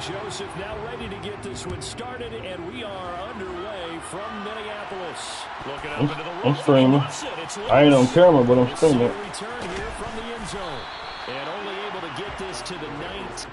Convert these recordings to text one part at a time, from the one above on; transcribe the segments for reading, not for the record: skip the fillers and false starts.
Joseph now ready to get this one started, and we are underway from Minneapolis. Looking up into the I'm streaming. I ain't on camera, but I'm streaming. Return here from the end zone, and only able to get this to the 19.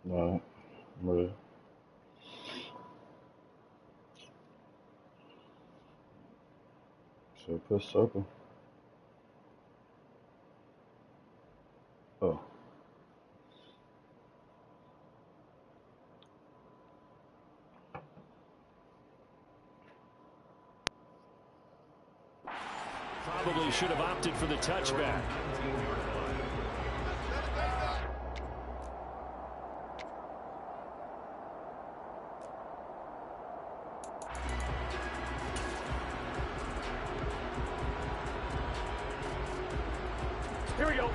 No, really. So put circle. Oh. Probably should have opted for the touchback. Here we go.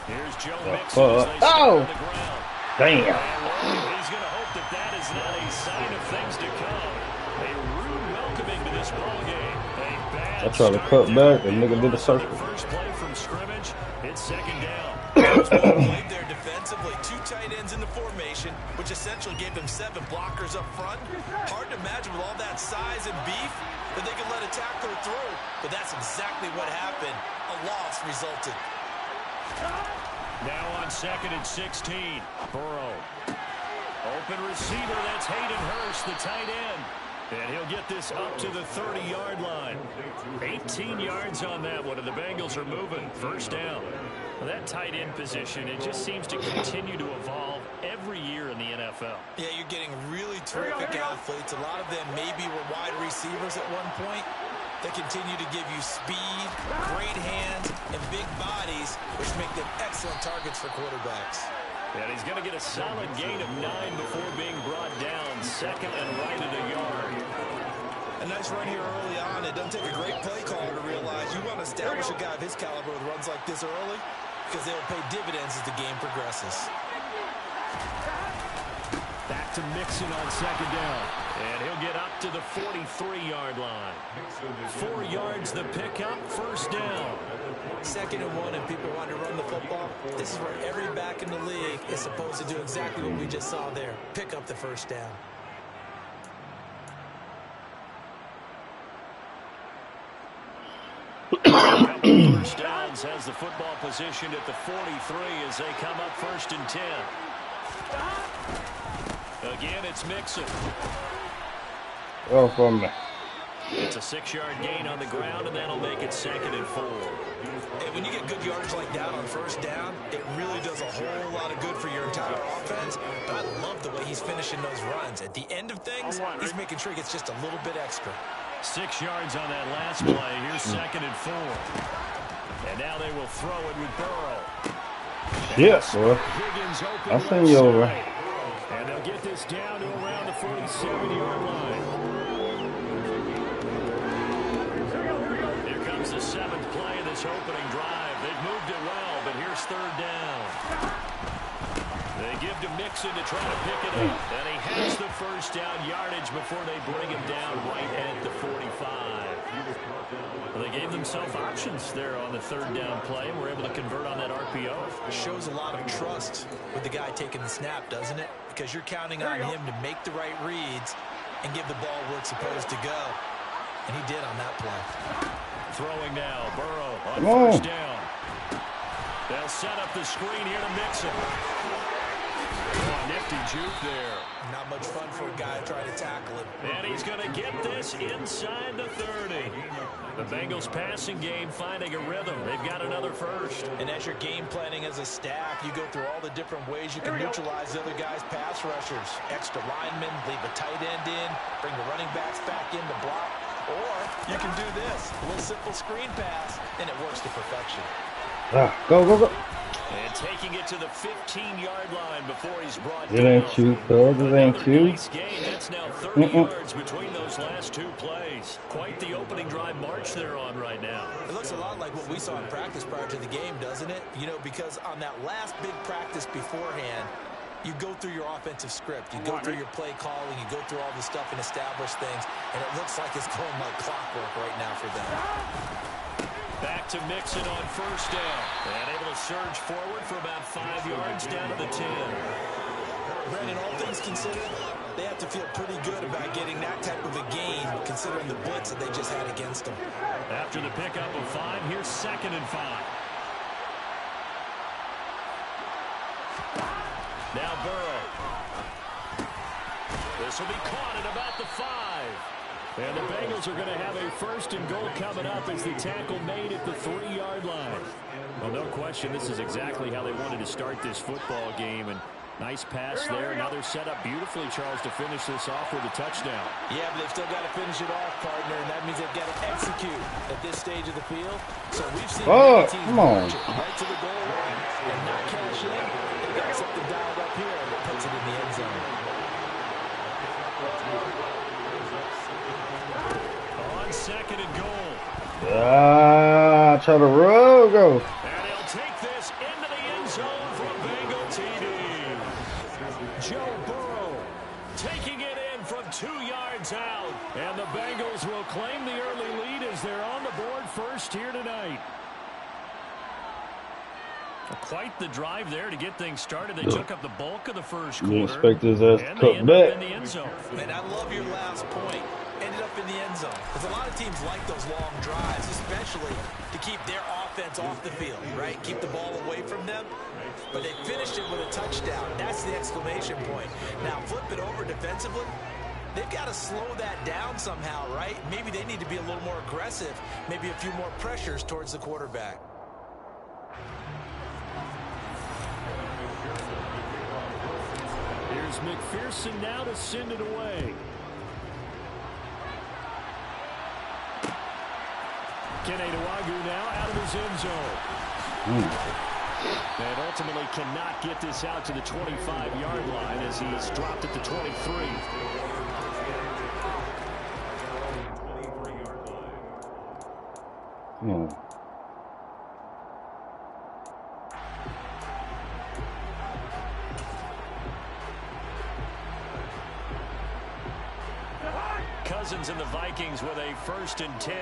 Here's Joe Mixon. Oh! Damn. He's going to hope that that is not a sign of things to come. A rude welcoming to this ball game. I tried to cut back, and nigga did a circle. First play from scrimmage. It's second down. Played there defensively, 2 tight ends in the formation, which essentially gave them 7 blockers up front. Hard to imagine with all that size and beef that they could let a tackler through, but that's exactly what happened. A loss resulted. Now on 2nd and 16. Burrow. Open receiver, that's Hayden Hurst, the tight end. And he'll get this up to the 30-yard line. 18 yards on that one, and the Bengals are moving. First down. Well, that tight end position, it just seems to continue to evolve every year in the NFL. Yeah, you're getting really terrific athletes. A lot of them maybe were wide receivers at one point. They continue to give you speed, great hands, and big bodies, which make them excellent targets for quarterbacks. And he's going to get a solid gain of 9 before being brought down. Second and right at a yard. A nice run here early on. It doesn't take a great play caller to realize you want to establish a guy of his caliber with runs like this early because they'll pay dividends as the game progresses. Back to Mixon on second down. And he'll get up to the 43-yard line. 4 yards the pickup, first down. 2nd and 1, and people want to run the football. This is where every back in the league is supposed to do exactly what we just saw there. Pick up the first down. First downs has the football positioned at the 43 as they come up 1st and 10. Again, it's Mixon. Oh, from me. It's a 6-yard gain on the ground, and that'll make it 2nd and 4. And when you get good yardage like that on first down, it really does a whole lot of good for your entire offense. But I love the way he's finishing those runs. At the end of things, he's making sure he gets just a little bit extra. 6 yards on that last play. Here's 2nd and 4. And now they will throw it with Burrow. Yes, boy. I seen you over. And they'll get this down to around the 47-yard line. Here comes the 7th play of this opening drive. They've moved it well, but here's 3rd down. They give to Mixon to try to pick it up. And he has the first down yardage before they bring him down right at the 45. Well, they gave themselves options there on the 3rd down play and were able to convert on that RPO. Shows a lot of trust with the guy taking the snap, doesn't it? Because you're counting on him to make the right reads and give the ball where it's supposed to go. And he did on that play. Throwing now, Burrow on first down. They'll set up the screen here to mix him. Oh, nifty juke there. Not much fun for a guy trying to tackle him. And he's going to get this inside the 30. The Bengals passing game finding a rhythm. They've got another first. And as you're game planning as a staff, you go through all the different ways you can neutralize the other guy's pass rushers. Extra linemen, leave a tight end in, bring the running backs back in to block. Or you can do this, a little simple screen pass, and it works to perfection. Go, go, go. And taking it to the 15-yard line before he's brought It ain't you, cuz. It ain't you. Nice gain. It's now 30 yards between those last two plays. Quite the opening drive march they're on right now. It looks a lot like what we saw in practice prior to the game, doesn't it? You know, because on that last big practice beforehand, you go through your offensive script. You go through your play calling. You go through all this stuff and establish things. And it looks like it's going like clockwork right now for them. Back to Mixon on first down. And able to surge forward for about 5 yards down to the 10. Brandon, all things considered, they have to feel pretty good about getting that type of a gain, considering the blitz that they just had against them. After the pickup of 5, here's 2nd and 5. Now Burrow. This will be caught at about the 5. And the Bengals are going to have a 1st and goal coming up as the tackle made at the 3-yard line. Well, no question, this is exactly how they wanted to start this football game. And nice pass there. Now they're set up beautifully, Charles, to finish this off with a touchdown. Yeah, but they've still got to finish it off, partner, and that means they've got to execute at this stage of the field. So we've seen teams come on. right to the goal line and not cash in. They've got something dialed up here that puts it in the end zone. On 2nd and goal. Try to roll, go. And he'll take this into the end zone for a Bengal TD. Joe Burrow taking it in from 2 yards out. And the Bengals will claim the early lead as they're on the board first here tonight. Quite the drive there to get things started. They took up the bulk of the first quarter. You expect his ass to and cut they end back. up in the end zone. Man, I love your last point. Ended up in the end zone. Because a lot of teams like those long drives, especially to keep their offense off the field, right? Keep the ball away from them. But they finished it with a touchdown. That's the exclamation point. Now, flip it over defensively. They've got to slow that down somehow, right? Maybe they need to be a little more aggressive. Maybe a few more pressures towards the quarterback. Here's McPherson now to send it away. Keneduagu now out of his end zone. And ultimately cannot get this out to the 25-yard line as he's dropped at the 23. Cousins and the Vikings with a 1st and 10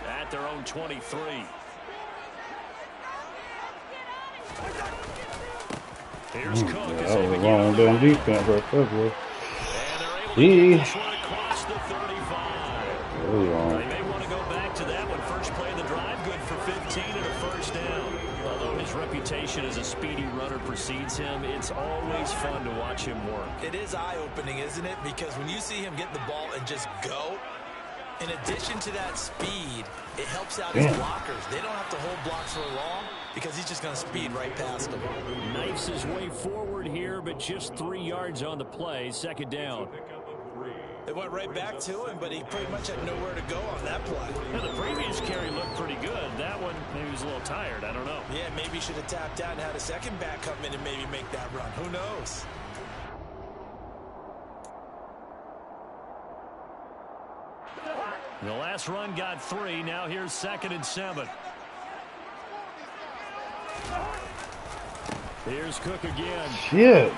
at their own 23. Here's Cook. That was a long damn defense right there, boy. And they're able to get this one across the 35. Really long. They may want to go back to that one. First play of the drive, good for 15 and a 1st down. Although his reputation as a speedy runner precedes him, it's always fun to watch him work. It is eye-opening, isn't it? Because when you see him get the ball and just go, in addition to that speed, it helps out his blockers. They don't have to hold blocks for long because he's just going to speed right past them. Knifes his way forward here, but just 3 yards on the play. 2nd down. They went right back to him, but he pretty much had nowhere to go on that play. Well, the previous carry looked pretty good. That one, maybe he was a little tired. I don't know. Yeah, maybe he should have tapped out and had a second back come in and maybe make that run. Who knows? The last run got 3. Now here's 2nd and 7. Here's Cook again. Shit.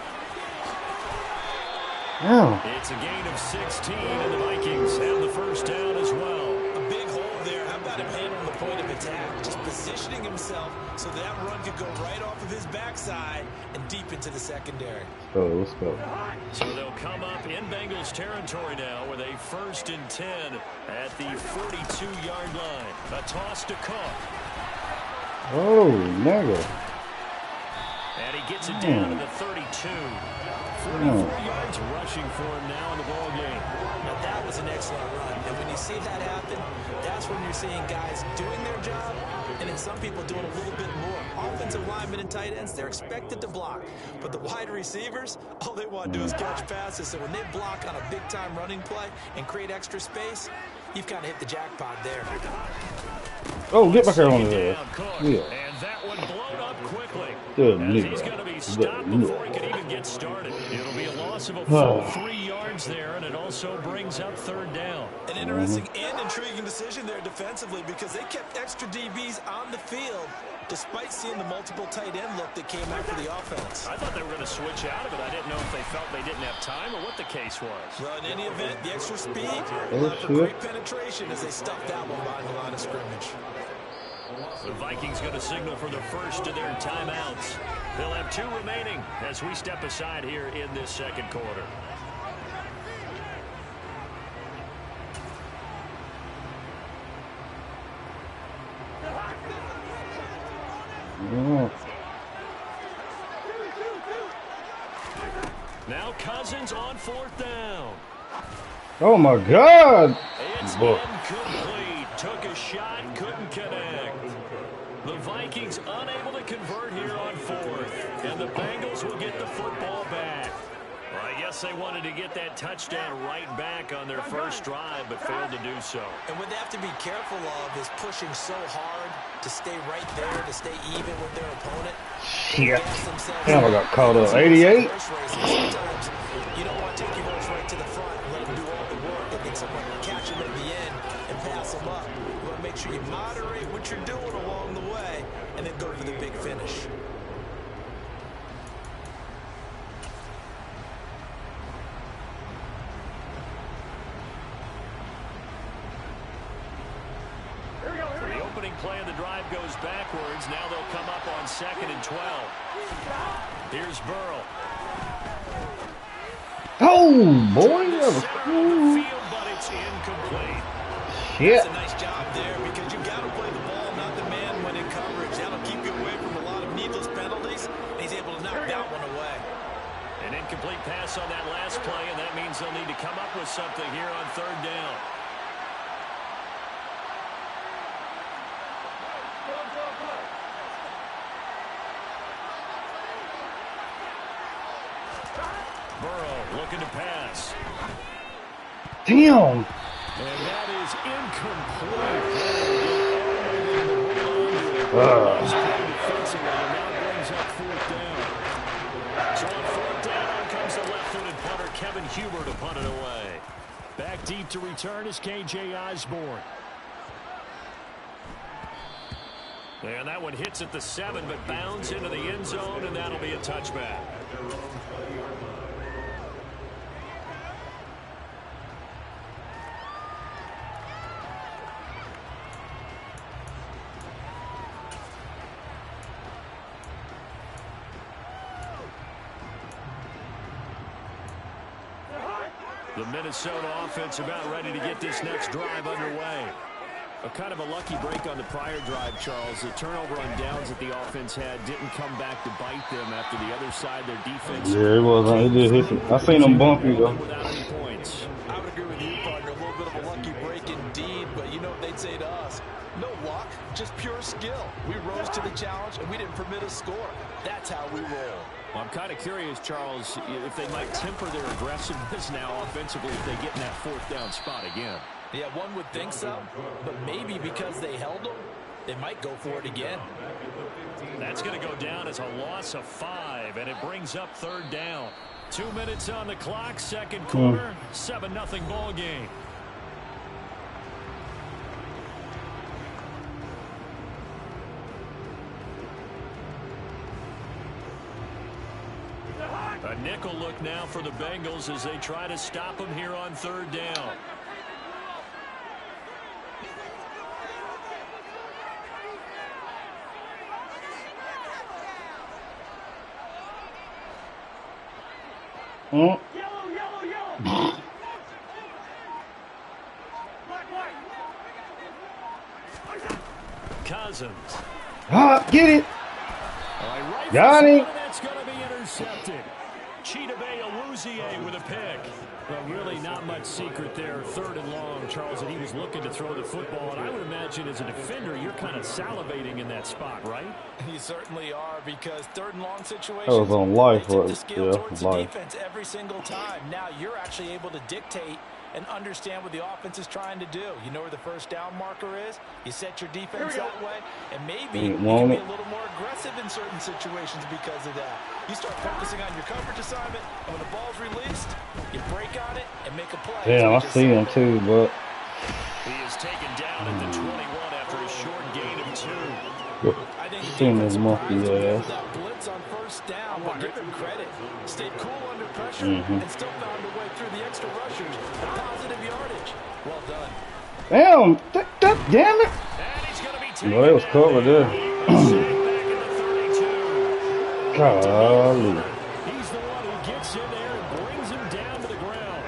Yeah. It's a gain of 16, and the Vikings have the 1st down as well. A big hole there. How about got him handling the point of attack, just positioning himself so that run could go right off of his backside and deep into the secondary. Oh, let's go. So they'll come up in Bengals territory now with a 1st and 10 at the 42-yard line. A toss to Cook. Oh, nigga. And he gets it down to the 32. 44 yards rushing for him now in the ball game. Now that was an excellent run, and when you see that happen, that's when you're seeing guys doing their job, and then some people doing a little bit more. Offensive linemen and tight ends, they're expected to block, but the wide receivers, all they want to do is catch passes. So when they block on a big-time running play and create extra space, you've kind of hit the jackpot there. Oh, get back here on the yeah. And that one blown up quickly. Good As he's going to be stopped before he can even get started. It'll be a loss of a full 3 yards there, and it also brings up 3rd down. An interesting and intriguing decision there defensively because they kept extra DBs on the field despite seeing the multiple tight end look that came out for the offense. I thought they were going to switch out of it. I didn't know if they felt they didn't have time or what the case was. Well, in any event, the extra speed allowed for great penetration as they stuffed that one behind the line of scrimmage. The Vikings going to signal for the first of their timeouts. They'll have 2 remaining as we step aside here in this 2nd quarter. Now Cousins on 4th down. Oh my God! It's incomplete. Took a shot, couldn't connect. The Vikings unable to convert here on 4th, and the Bengals will get the football back. Well, I guess they wanted to get that touchdown right back on their first drive, but failed to do so. And what they have to be careful of is pushing so hard to stay right there, to stay even with their opponent. Shit. Damn, I got caught up. 88? Sometimes you don't want to take your horse right to the front and let him do all the work and then someone catch him at the end and pass him up. You want to make sure you moderate what you're doing along the way and then go for the big finish. Play of the drive goes backwards. Now they'll come up on 2nd and 12. Here's Burrow. Oh, boy. That was cool. Field, but it's incomplete. Shit. That's a nice job there because you've got to play the ball, not the man when in coverage. That'll keep you away from a lot of needless penalties. And he's able to knock that one away. An incomplete pass on that last play, and that means they'll need to come up with something here on 3rd down. Burrow looking to pass. Damn. And that is incomplete. Defensively, and now brings up 4th down. So on 4th down, out comes the left-footed punter, Kevin Huber, to punt it away. Back deep to return is K.J. Osborne. And that one hits at the 7, but bounds into the end zone, and that'll be a touchback. The Minnesota offense about ready to get this next drive underway. A kind of a lucky break on the prior drive, Charles. The turnover on downs that the offense had didn't come back to bite them after the other side, their defense. Yeah, it was. It did hit it. I seen them bumpy, though. Without any points. I would agree with you, partner. A little bit of a lucky break indeed, but you know what they'd say to us. No luck, just pure skill. We rose to the challenge, and we didn't permit a score. That's how we roll. Well, I'm kind of curious, Charles, if they might temper their aggressiveness now offensively if they get in that 4th down spot again. Yeah, one would think so, but maybe because they held them, they might go for it again. That's going to go down as a loss of 5, and it brings up 3rd down. 2 minutes on the clock, 2nd quarter, 7-0 ball game. A nickel look now for the Bengals as they try to stop them here on 3rd down. Mm. Cousins. Ah, get it. Right, Got it. that's going to be intercepted. Chidobe Awuzie with a pick. But really not much secret there. 3rd and long, Charles, and he was looking to throw the football. And I would imagine as a defender, you're kind of salivating in that spot, right? You certainly are, because 3rd and long situations, That was on life, they tip the right? scale Yeah, towards the life. defense every single time. Now you're actually able to dictate and understand what the offense is trying to do. You know where the first down marker is. You set your defense that way, and maybe you can be a little more aggressive in certain situations because of that. You start focusing on your coverage assignment, and when the ball's released, you break on it and make a play. Damn, I see him too, but he is taken down at the 21 after a short gain of 2. I think seen this monkey ass. that blitz on first down, but give him credit. Stayed cool under pressure and still found a way through the extra rushers and positive yardage. Well done. Damn, damn it. No, they was covered there. Golly. He's the one who gets in there and brings him down to the ground.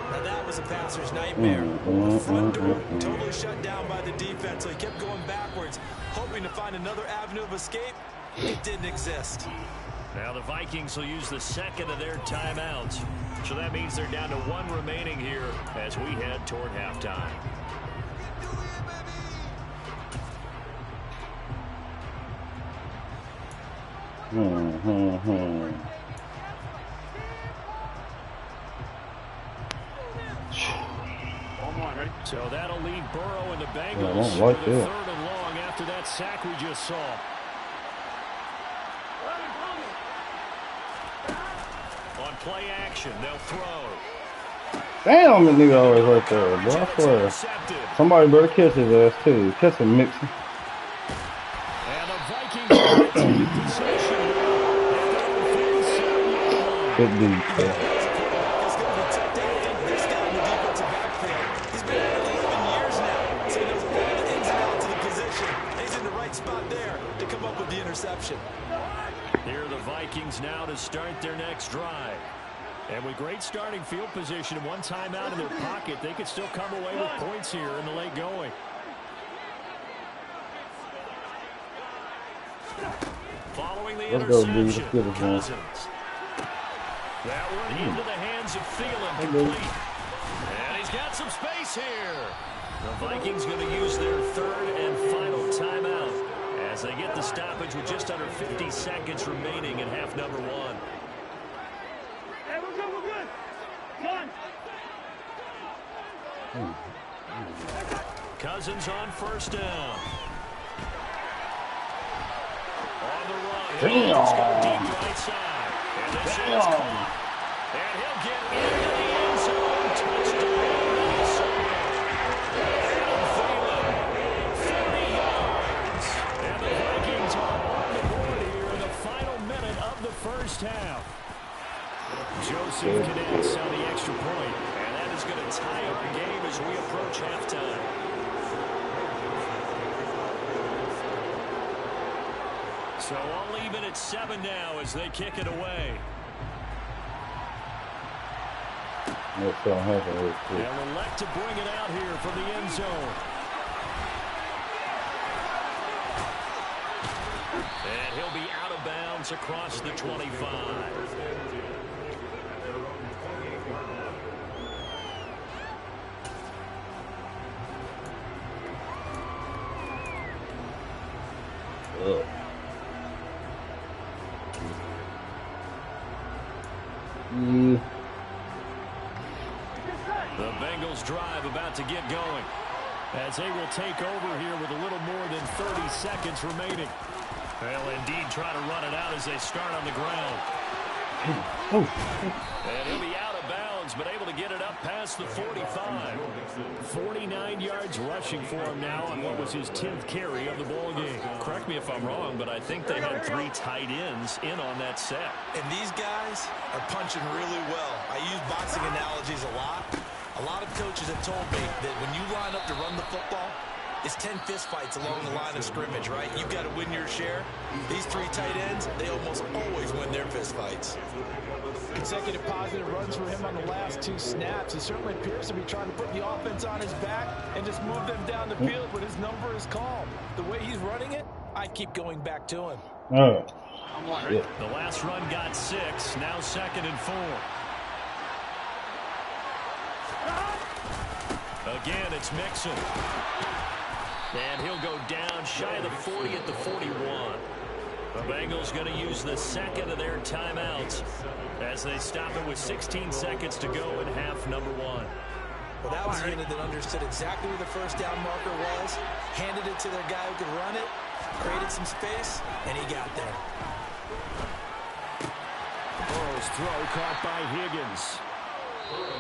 Now that was a passer's nightmare. The front door totally shut down by the defense, so he kept going backwards, hoping to find another avenue of escape. It didn't exist. Now the Vikings will use the second of their timeouts. So that means they're down to 1 remaining here as we head toward halftime. So that'll leave Burrow and the Bengals like for the that. 3rd and long after that sack we just saw. On play action, they'll throw. Damn, the nigga always right there, bro. I swear. Somebody better catch his ass too. Catch him, Mixon. And the Vikings take possession. Good dude, bro. Here are the Vikings now to start their next drive. And with great starting field position and 1 timeout in their pocket, they could still come away with points here in the late going. Following the interception, Cousins. That one into the hands of Thielen, complete. And he's got some space here. The Vikings going to use their 3rd and final timeout as they get the stoppage with just under 50 seconds remaining in half number 1. Hey, we're good, we're good. Come on. Cousins on first down. On the run. Damn. Let's go deep right side. And this is caught. And he'll get into the end zone. Touchdown, Minnesota. Adam Thielen, 30 yards. And the Vikings are on the board here in the final minute of the first half. Joseph connects on the extra point. And that is going to tie our game as we approach halftime. So all even at 7 now as they kick it away. They'll elect to bring it out here from the end zone. And he'll be out of bounds across the 25. The Bengals drive about to get going as they will take over here with a little more than 30 seconds remaining. They'll indeed try to run it out as they start on the ground. And he'll be out of bounds, but able to get it up past the 45. 49 yards rushing for him now on what was his 10th carry of the ball game. Correct me if I'm wrong, but I think they had 3 tight ends in on that set. And these guys are punching really well. I use boxing analogies a lot. A lot of coaches have told me that when you line up to run the football, It's 10 fistfights along the line of scrimmage, right? You've got to win your share. These three tight ends, they almost always win their fistfights. Consecutive positive runs for him on the last 2 snaps. He certainly appears to be trying to put the offense on his back and just move them down the field when his number is called. The way he's running it, I keep going back to him. Yeah. The last run got 6, now 2nd and 4. Again, it's Mixon. And he'll go down shy of the 40 at the 41. The Bengals going to use the second of their timeouts as they stop it with 16 seconds to go in half number 1. Well, that was a unit that understood exactly where the first down marker was, handed it to their guy who could run it, created some space, and he got there. Burrow's throw caught by Higgins.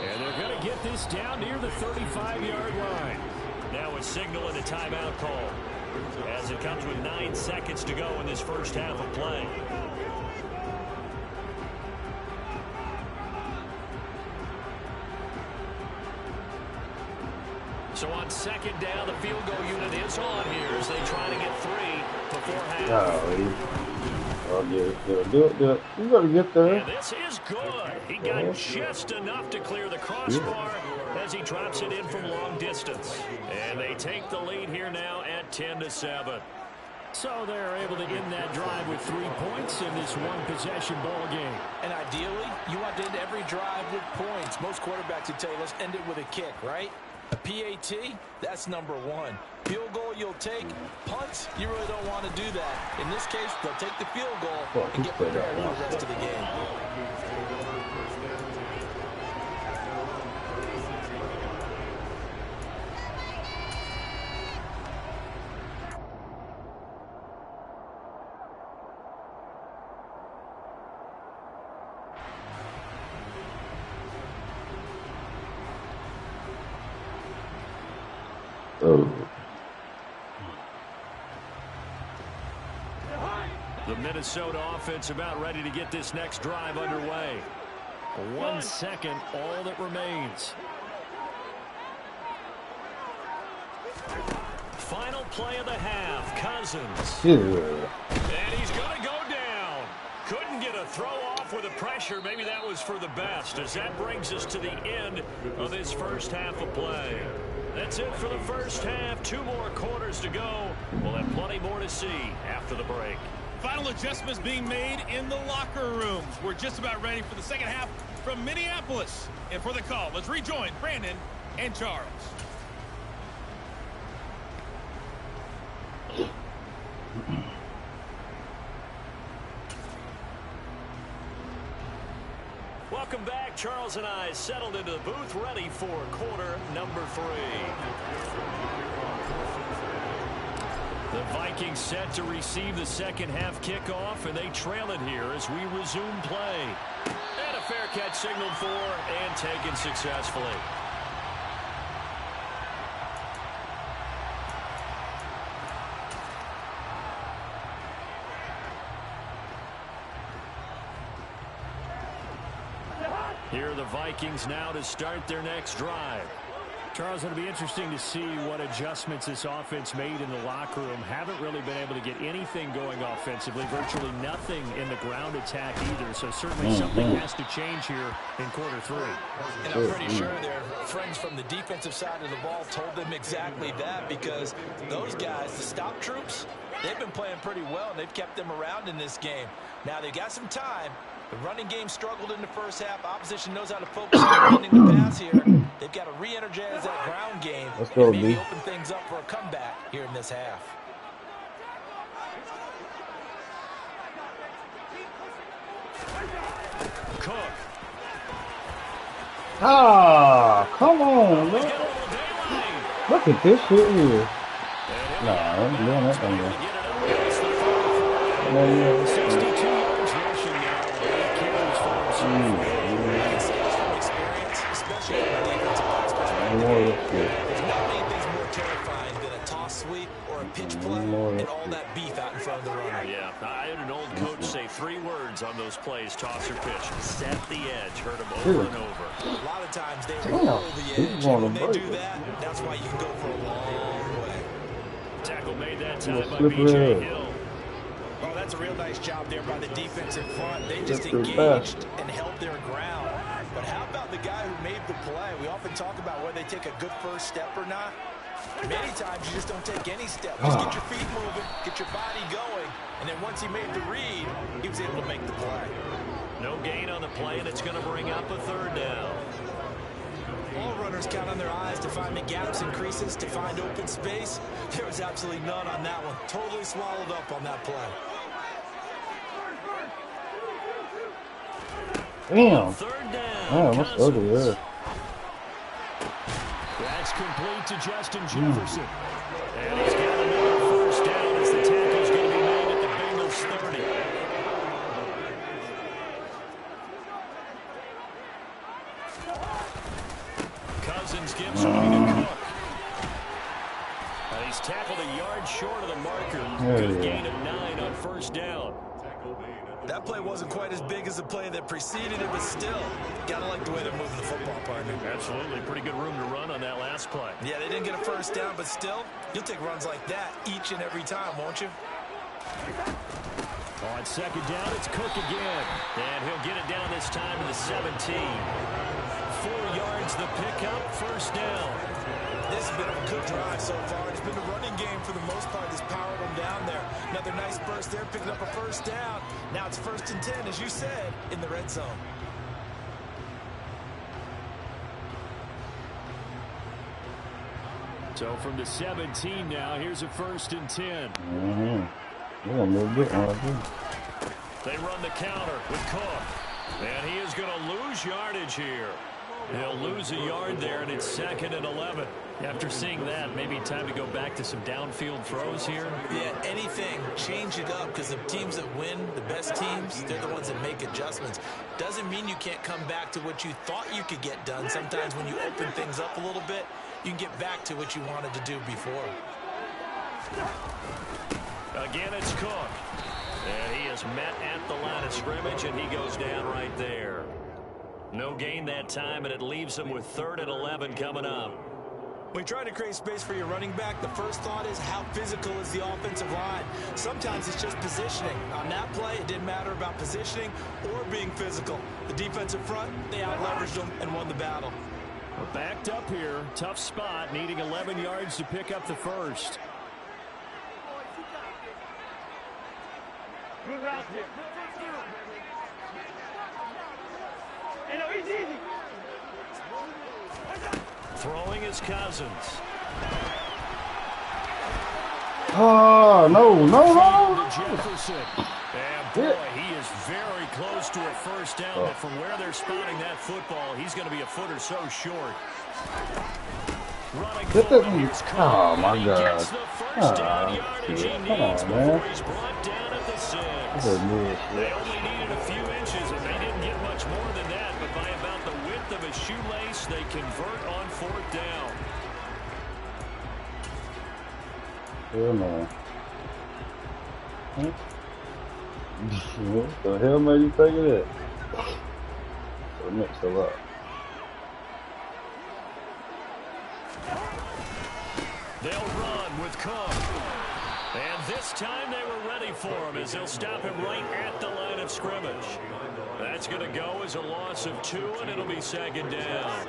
And they're going to get this down near the 35-yard line. Now a signal and a timeout call as it comes with 9 seconds to go in this first half of play. So on 2nd down, the field goal unit is on here as they try to get 3 before half. Do it. You gotta get there. And this is good. He got just enough to clear the crossbar as he drops it in from long distance. And they take the lead here now at 10-7. So they're able to end that drive with 3 points in this one-possession ball game. And ideally, you want to end every drive with points. Most quarterbacks would tell you, let's end it with a kick, right? A PAT, that's number 1. Field goal you'll take. Punts, you really don't want to do that. In this case, they'll take the field goal and get prepared for the rest of the game. The Minnesota offense about ready to get this next drive underway. 1 second, all that remains. Final play of the half, Cousins. And he's going to go down. Couldn't get a throw off with the pressure. Maybe that was for the best, as that brings us to the end of this first half of play. That's it for the first half. 2 more quarters to go. We'll have plenty more to see after the break. Final adjustments being made in the locker rooms. We're just about ready for the second half from Minneapolis. And for the call, let's rejoin Brandon and Charles. Welcome back. Charles and I settled into the booth, ready for quarter number 3. The Vikings set to receive the second half kickoff, and they trail it here as we resume play. And a fair catch signaled for and taken successfully. Here are the Vikings now to start their next drive. Charles, it'll be interesting to see what adjustments this offense made in the locker room. Haven't really been able to get anything going offensively, virtually nothing in the ground attack either. So certainly something has to change here in quarter 3. And I'm pretty sure their friends from the defensive side of the ball told them exactly that, because those guys, the stop troops, they've been playing pretty well, and they've kept them around in this game. Now they've got some time. The running game struggled in the first half. Opposition knows how to focus on running the pass here. They've got to re-energize that ground game and maybe open things up for a comeback here in this half. Cook. Ah, come on, man. Look at this shit here. Nah, I ain't doing that thing there. 62 yards rushing now. 8 carries for Especially in the defensive pass perspective. There's not many things more terrifying than a toss sweep or a pitch play and all that beef out in front of the runner. Yeah, I had an old coach say 3 words on those plays, toss or pitch. Set the edge. Heard him over and over. A lot of times they roll the edge. And when they do that, that's why you can go for a long way. Tackle made that time by slippery B.J. ass. Hill. Well, that's a real nice job there by the defensive front. They just That's engaged and held their ground. But how about the guy who made the play? We often talk about whether they take a good first step or not. Many times you just don't take any step. Just get your feet moving, get your body going, and then once he made the read, he was able to make the play. No gain on the play, and it's going to bring up a third down. All runners count on their eyes to find the gaps and creases, to find open space. There was absolutely none on that one. Totally swallowed up on that play. Damn. Third down. Damn, what's ugly there? That's complete to Justin Jefferson. And he's got another first down as the tackle's going to be made at the Bengals 30. Cousins gives away to Cook. He's tackled a yard short of the marker. Good gain of 9 on first down. That play wasn't quite as big as the play that preceded it, but still, gotta like the way they're moving the football, partner. Absolutely. Pretty good room to run on that last play. Yeah, they didn't get a first down, but still, you'll take runs like that each and every time, won't you? On second down, it's Cook again. And he'll get it down this time to the 17. 4 yards the pickup, first down. This has been a good drive so far. It's been a running game for the most part that's powered them down there. Another nice burst there, picking up a first down. Now it's 1st and 10, as you said, in the red zone. So from the 17 now, here's a 1st and 10. They run the counter with Cook. And he is going to lose yardage here. He'll lose a yard there, and it's 2nd and 11. After seeing that, maybe time to go back to some downfield throws here. Yeah, anything. Change it up, because the teams that win, the best teams, they're the ones that make adjustments. Doesn't mean you can't come back to what you thought you could get done. Sometimes when you open things up a little bit, you can get back to what you wanted to do before. Again, it's Cook. And he is met at the line of scrimmage, and he goes down right there. No gain that time, and it leaves him with 3rd and 11 coming up. When you're trying to create space for your running back, the first thought is how physical is the offensive line. Sometimes it's just positioning. On that play, it didn't matter about positioning or being physical. The defensive front, they out-leveraged them and won the battle. We're backed up here. Tough spot, needing 11 yards to pick up the first. Good route here. Hey, no, easy. Throwing is Cousins. Oh, no. Jefferson. And boy, he is very close to a first down, but from where they're spotting that football, he's going to be a foot or so short. Running forward, here's Cook. Oh, my He God. gets the first down yardage he Come needs on, before man. he's brought down at the 6. This is bullshit. They only needed a few inches, and they didn't get much more than that, but by about the width of a shoelace, they convert on 4th down. Hell no. What the hell made you think of that? So mixed a lot. They'll run with Cook. And this time they were ready for him as they'll stop him right at the line of scrimmage. That's going to go as a loss of 2, and it'll be 2nd down.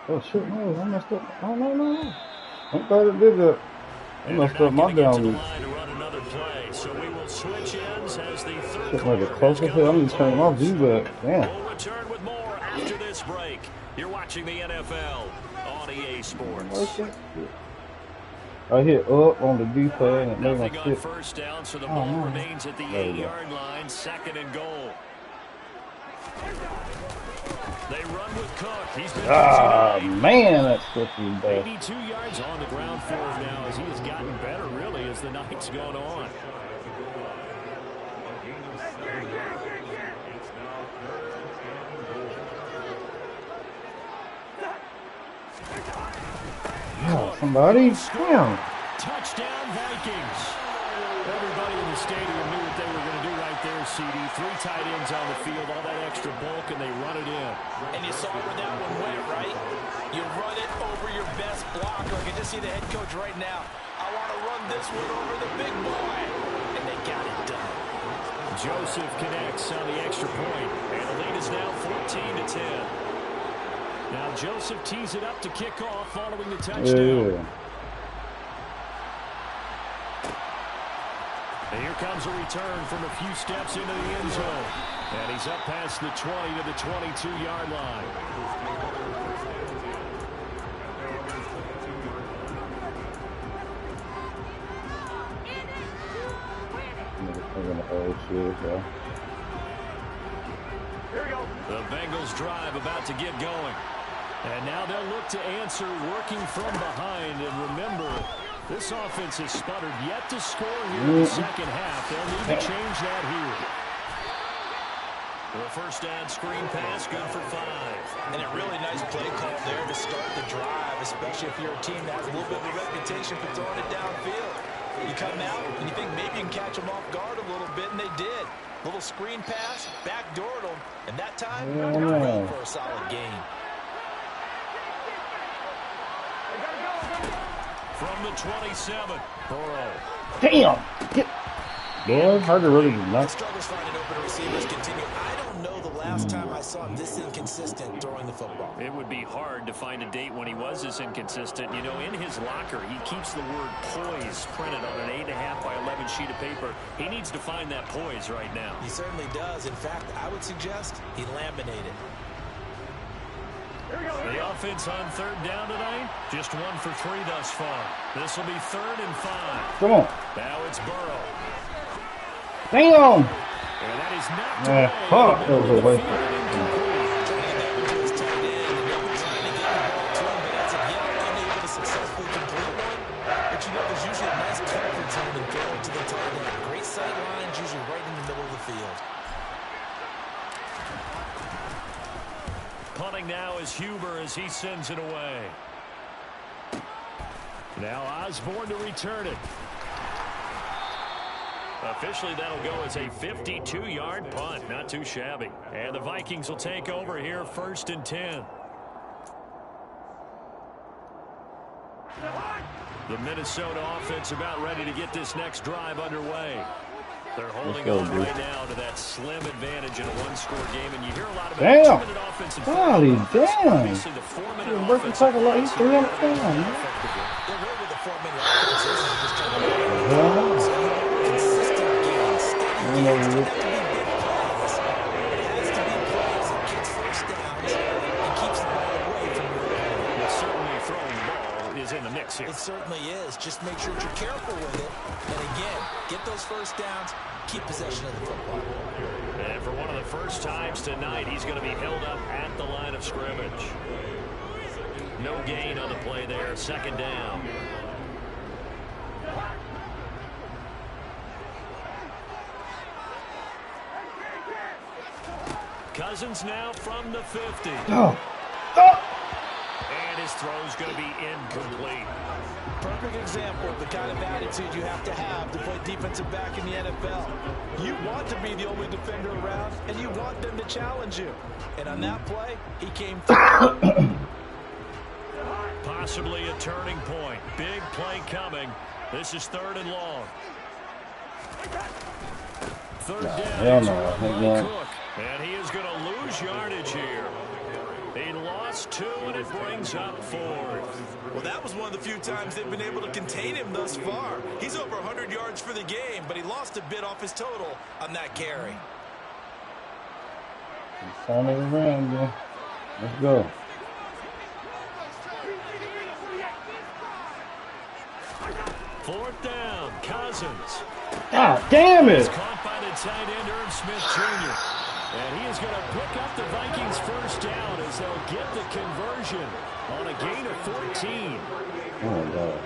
Oh shit, no, I messed up. Oh, no. I'm glad it did that. I messed up my down loop. So we will switch ends as the third Shit, like a close as hell. I'm just turning my view back. Damn. We'll return with more after this break. You're watching the NFL on EA Sports. I hit up on the D-pad and it made my Nothing on shit. first down, so the ball remains at the 8-yard line, 2nd and goal. They run with Cook. He's been Man, that's fucking bad. 82 yards on the ground for him now as he has gotten better, really, as the night's gone on. Oh, somebody. Damn. Touchdown, Vikings. Everybody in the stadium knew what they were going to do right there, CD. 3 tight ends on the field, all that extra bulk, and they run it in. And you saw where that one went, right? You run it over your best blocker. I can just see the head coach right now. I want to run this one over the big boy. And they got it done. Joseph connects on the extra point, and the lead is now 14-10. Now Joseph tees it up to kick off following the touchdown. Yeah. And here comes a return from a few steps into the end zone. And he's up past the 20 to the 22-yard line. The Bengals drive about to get going. And now they'll look to answer working from behind. And remember, this offense has sputtered yet to score here in the second half. They'll need to change that here. The first down screen pass, good for 5. And a really nice play call there to start the drive, especially if you're a team that has a little bit of a reputation for throwing it downfield. You come out and you think maybe you can catch them off guard a little bit, and they did. Little screen pass, backdoored them, and that time, ran for a solid gain. From the 27, Burrow. Damn! Boy, hard to really The not. struggles finding open receivers continue. I don't know the last time I saw him this inconsistent throwing the football. It would be hard to find a date when he was this inconsistent. You know, in his locker, he keeps the word poise printed on an 8.5 by 11 sheet of paper. He needs to find that poise right now. He certainly does. In fact, I would suggest he laminated. The offense on third down tonight, just 1 for 3 thus far. This will be 3rd and 5. Come on. Now it's Burrow. Damn! And that is knocked Yeah, away. fuck, that was a waste. But you know, there's usually a nice comfort zone in throwing to the tight end. Great sight lines, usually right in the middle of the field. Punting now is Huber as he sends it away. Now Osborne to return it. Officially, that'll go as a 52-yard punt. Not too shabby. And the Vikings will take over here, 1st and 10. The Minnesota offense about ready to get this next drive underway. They're holding on right now to that slim advantage in a 1-score game, and you hear a lot about Damn! 2-minute offensive Golly, damn! Obviously, the 4-minute He's working offensive like he's 300 pounds, man. Yeah, really with the 4-minute offense is just trying to consistent gains, steady gains. It has to be plays that gets first downs and keeps the ball away from your opponent. But certainly throwing the ball is in the mix here. It certainly is. Just make sure that you're careful with it. And again, get those first downs, keep possession of the football. And for one of the first times tonight, he's going to be held up at the line of scrimmage. No gain on the play there, 2nd down. Cousins now from the 50. Oh. And his throw's going to be incomplete. Perfect example of the kind of attitude you have to play defensive back in the NFL. You want to be the only defender around, and you want them to challenge you. And on that play, he came through. Possibly a turning point. Big play coming. This is 3rd and long. 3rd down. Cook. And he is going to lose yardage here. He lost 2, and it brings up 4th. Well, that was one of the few times they've been able to contain him thus far. He's over 100 yards for the game, but he lost a bit off his total on that carry. Turn it around, man. Let's go. Fourth down, Cousins. God damn it! It's caught by the tight end, Irv Smith Jr. And he is going to pick up the Vikings first down as they'll get the conversion on a gain of 14. Oh, my God.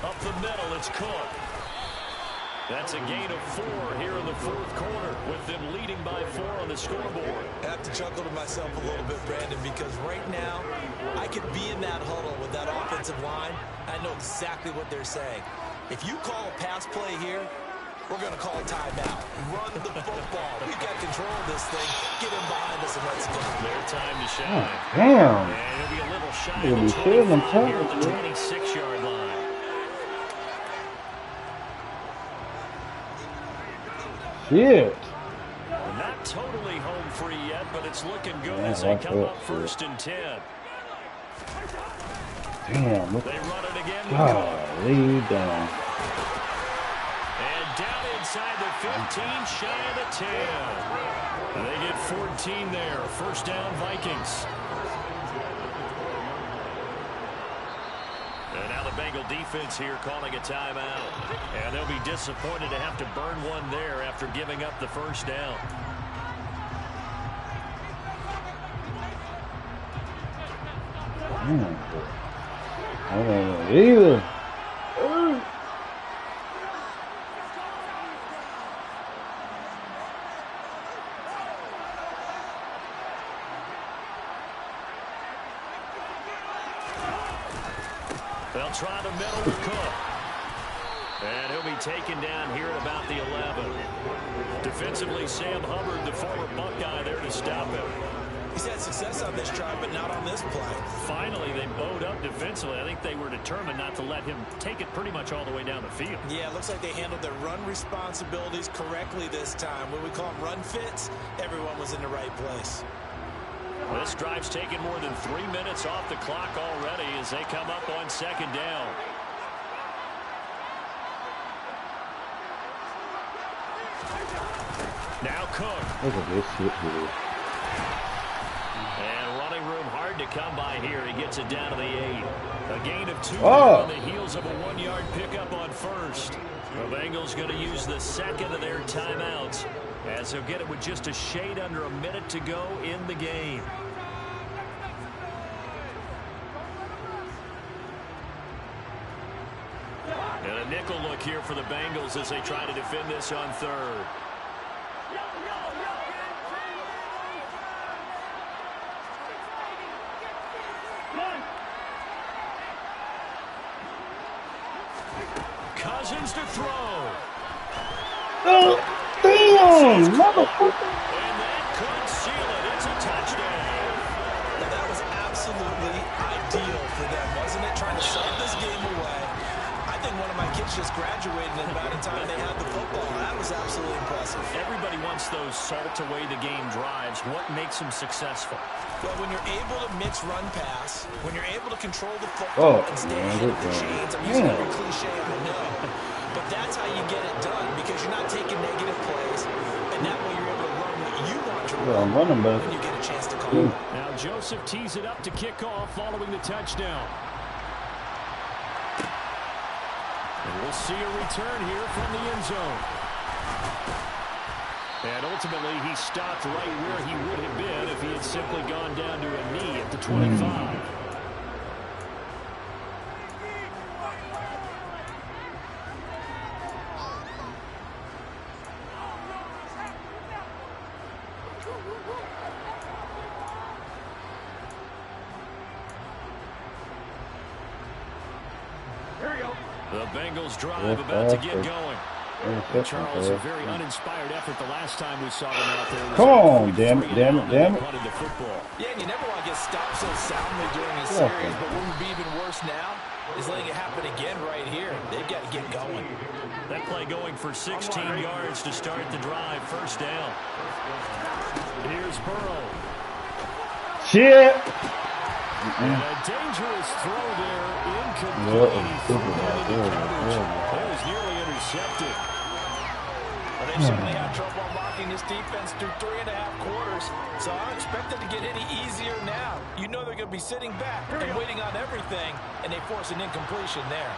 Up the middle, it's Cook. That's a gain of 4 here in the fourth quarter, with them leading by 4 on the scoreboard. I have to chuckle to myself a little bit, Brandon, because right now I could be in that huddle with that offensive line. I know exactly what they're saying. If you call a pass play here, we're going to call a timeout. Run the football. We've got control of this thing. Get him behind us and let's go. Their time to shine. Oh, damn. And it'll be a little shy It'll of be the 25 shooting here at the them, 26-yard line. Shit. Not totally home free yet, but it's looking good Yeah, as they that's come it. up 1st and 10. Damn. Look. They run it again. God, lead down. And down inside the 15, shy of the 10. And they get 14 there. 1st down, Vikings. And now the Bengal defense here calling a timeout. And they'll be disappointed to have to burn one there after giving up the 1st down. I don't know either. They'll try the middle with Cook. And he'll be taken down here at about the 11. Defensively, Sam Hubbard, the former Buckeye, there to stop him. He's had success on this drive, but not on this play. Finally, they bowed up defensively. I think they were determined not to let him take it pretty much all the way down the field. Yeah, it looks like they handled their run responsibilities correctly this time. When we call them run fits, everyone was in the right place. Well, this drive's taken more than 3 minutes off the clock already as they come up on 2nd down. Now Cook. Look at this shit here. And running room hard to come by here. He gets it down to the 8. A gain of 2 Oh. on the heels of a 1-yard pickup on 1st. The Bengals going to use the 2nd of their timeouts as they'll get it with just a shade under a minute to go in the game. And a nickel look here for the Bengals as they try to defend this on 3rd. Cousins to throw. Oh, damn, motherfucker. And that could seal it. It's a touchdown. Now, that was absolutely ideal for them, wasn't it? Trying to salt this game away. I think one of my kids just graduated in about the time they had the football. That was absolutely impressive. Everybody wants those salt away the game drives. What makes them successful? Well, when you're able to mix run pass, when you're able to control the football and stay ahead of the chains, I'm using every cliche, I know. But that's how you get it done because you're not taking negative plays, and that way you're able to run what you want to run when you get a chance to call it. Now Joseph tees it up to kick off following the touchdown. And we'll see a return here from the end zone. And ultimately, he stopped right where he would have been if he had simply gone down to a knee at the 25. The Bengals drive about to get going. Charles, a very uninspired effort the last time we saw them out there. Come on, damn it. Yeah, and you never want to get stopped so soundly during a series, but what would be even worse now is letting it happen again right here. They've got to get going. That play going for 16 yards to start the drive. 1st down. Here's Burrow. Shit. And a dangerous throw there. Incomplete. That was nearly intercepted. Well, they've certainly had trouble unlocking this defense through 3.5 quarters, so I don't expect it to get any easier now. You know they're going to be sitting back and waiting on everything, and they force an incompletion there.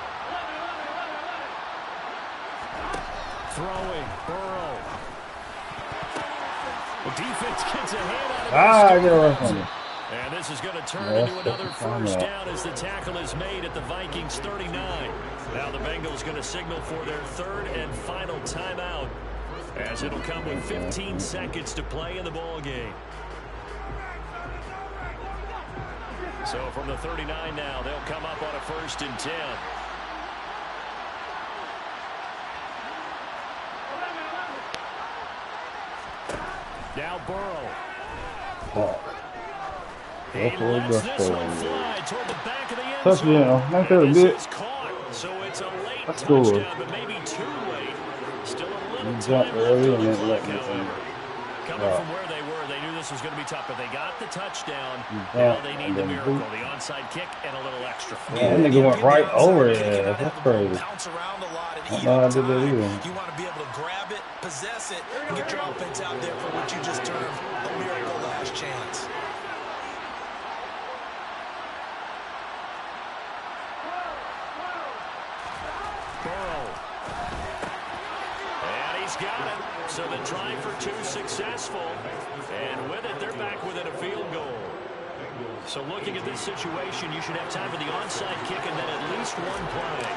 Throwing. Burrow. The defense gets a hand on it. I get away from it. And this is going to turn into another first down as the tackle is made at the Vikings 39. Now the Bengals going to signal for their third and final timeout, as it'll come with 15 seconds to play in the ball game. So from the 39 now, they'll come up on a 1st and 10. Now Burrow. He lets this one fly toward the back of the end zone. And this is caught. So it's a late touchdown, but maybe too late. Still a little time left on the clock, however. Coming from where they were, they knew this was going to be tough, but they got the touchdown. Now they need the miracle, the onside kick, and a little extra. Yeah, that nigga went right over it. That's crazy. Bounce around a lot and I eat know I up did that time. either. You want to be able to grab it, possess it, and get your offense out there for what you just termed a miracle last chance. Burrow. And he's got it. So the try for 2 successful. And with it, they're back within a field goal. So looking at this situation, you should have time for the onside kick and then at least one play.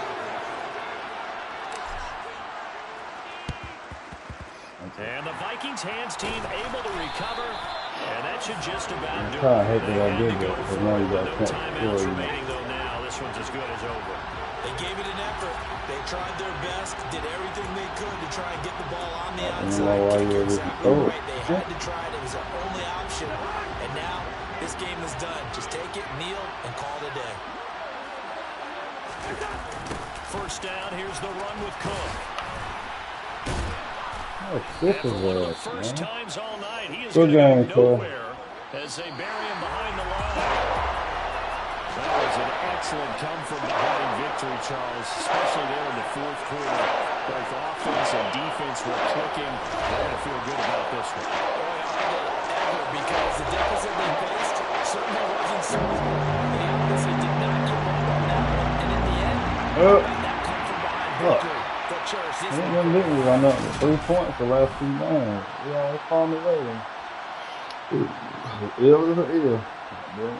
And the Vikings hands team able to recover. And that should just about do it. I hate that I did They that, had to go because for now you it got with no to timeouts score. remaining, though now this one's as good as over. They gave it an effort. They tried their best, did everything they could to try and get the ball on the outside. You're exactly right. They had to try it. It was their only option. And now this game is done. Just take it, kneel, and call it a day. First down, here's the run with Cook. Oh, this And is for one of the it, first man. times all night, he is Good going game, to Cole. go nowhere as they bury him behind the line. That was an excellent come-from-behind victory, Charles, especially there in the 4th quarter. Both offense and defense were clicking. They're going to feel good about this one. Ever, because the deficit they faced certainly wasn't small. They obviously did not give up on that one. And in the end, that come-from-behind victory. But Church, this one We run up with 3 points the last 2 games. Yeah, it's on the way. Ill is ill. Yeah.